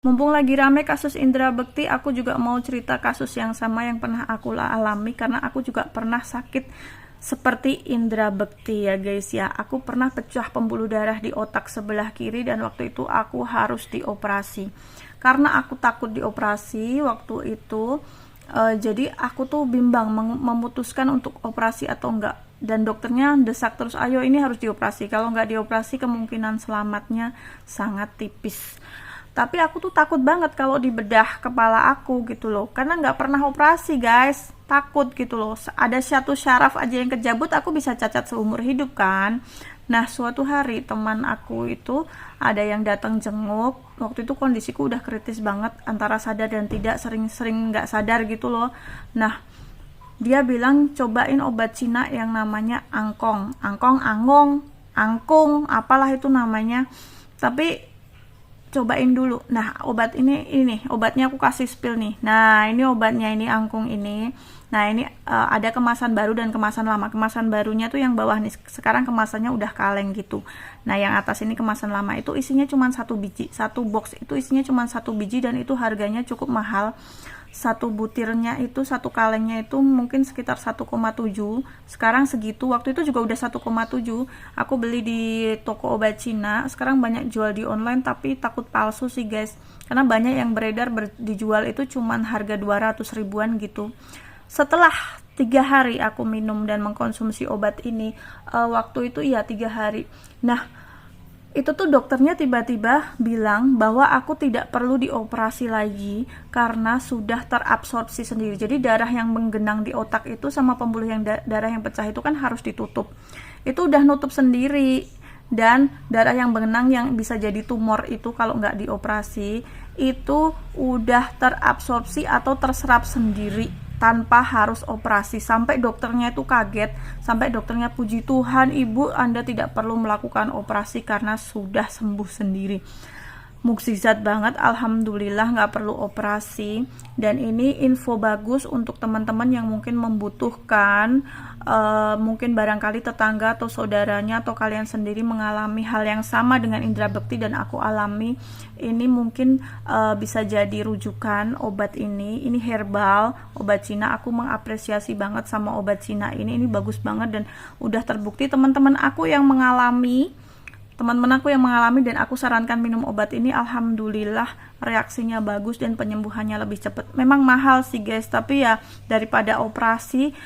Mumpung lagi rame kasus Indra Bekti, aku juga mau cerita kasus yang sama yang pernah aku alami, karena aku juga pernah sakit seperti Indra Bekti ya guys ya. Aku pernah pecah pembuluh darah di otak sebelah kiri dan waktu itu aku harus dioperasi. Karena aku takut dioperasi waktu itu, jadi aku tuh bimbang memutuskan untuk operasi atau enggak. Dan dokternya desak terus, ayo ini harus dioperasi. Kalau nggak dioperasi kemungkinan selamatnya sangat tipis. Tapi aku tuh takut banget kalau dibedah kepala aku gitu loh, karena nggak pernah operasi guys, takut gitu loh. Ada satu syaraf aja yang kejabut, aku bisa cacat seumur hidup kan. Nah suatu hari teman aku itu ada yang datang jenguk, waktu itu kondisiku udah kritis banget, antara sadar dan tidak, sering-sering nggak sadar gitu loh. Nah dia bilang cobain obat Cina yang namanya angkong, angkung, apalah itu namanya. Tapi cobain dulu. Nah obat ini obatnya aku kasih spill nih. Nah ini obatnya, ini angkung ini. Nah ini ada kemasan baru dan kemasan lama. Kemasan barunya tuh yang bawah nih, sekarang kemasannya udah kaleng gitu. Nah yang atas ini kemasan lama, itu isinya cuma 1 biji, satu box itu isinya cuma 1 biji, dan itu harganya cukup mahal. Satu butirnya itu, satu kalengnya itu mungkin sekitar 1,7. Sekarang segitu, waktu itu juga udah 1,7. Aku beli di toko obat Cina, sekarang banyak jual di online, tapi takut palsu sih guys, karena banyak yang beredar dijual itu cuman harga 200 ribuan gitu. Setelah 3 hari aku minum dan mengkonsumsi obat ini, waktu itu ya 3 hari. Nah itu tuh dokternya tiba-tiba bilang bahwa aku tidak perlu dioperasi lagi karena sudah terabsorpsi sendiri. Jadi darah yang menggenang di otak itu sama pembuluh yang darah yang pecah itu kan harus ditutup. Itu udah nutup sendiri, dan darah yang menggenang yang bisa jadi tumor itu kalau nggak dioperasi itu udah terabsorpsi atau terserap sendiri tanpa harus operasi. Sampai dokternya itu kaget, sampai dokternya puji Tuhan ibu, Anda tidak perlu melakukan operasi karena sudah sembuh sendiri. Mukjizat banget, alhamdulillah nggak perlu operasi. Dan ini info bagus untuk teman-teman yang mungkin membutuhkan, mungkin barangkali tetangga atau saudaranya atau kalian sendiri mengalami hal yang sama dengan Indra Bekti dan aku alami. Ini mungkin bisa jadi rujukan obat ini herbal, obat Cina. Aku mengapresiasi banget sama obat Cina ini bagus banget dan udah terbukti. Teman-teman aku yang mengalami dan aku sarankan minum obat ini, alhamdulillah reaksinya bagus dan penyembuhannya lebih cepat. Memang mahal sih guys, tapi ya daripada operasi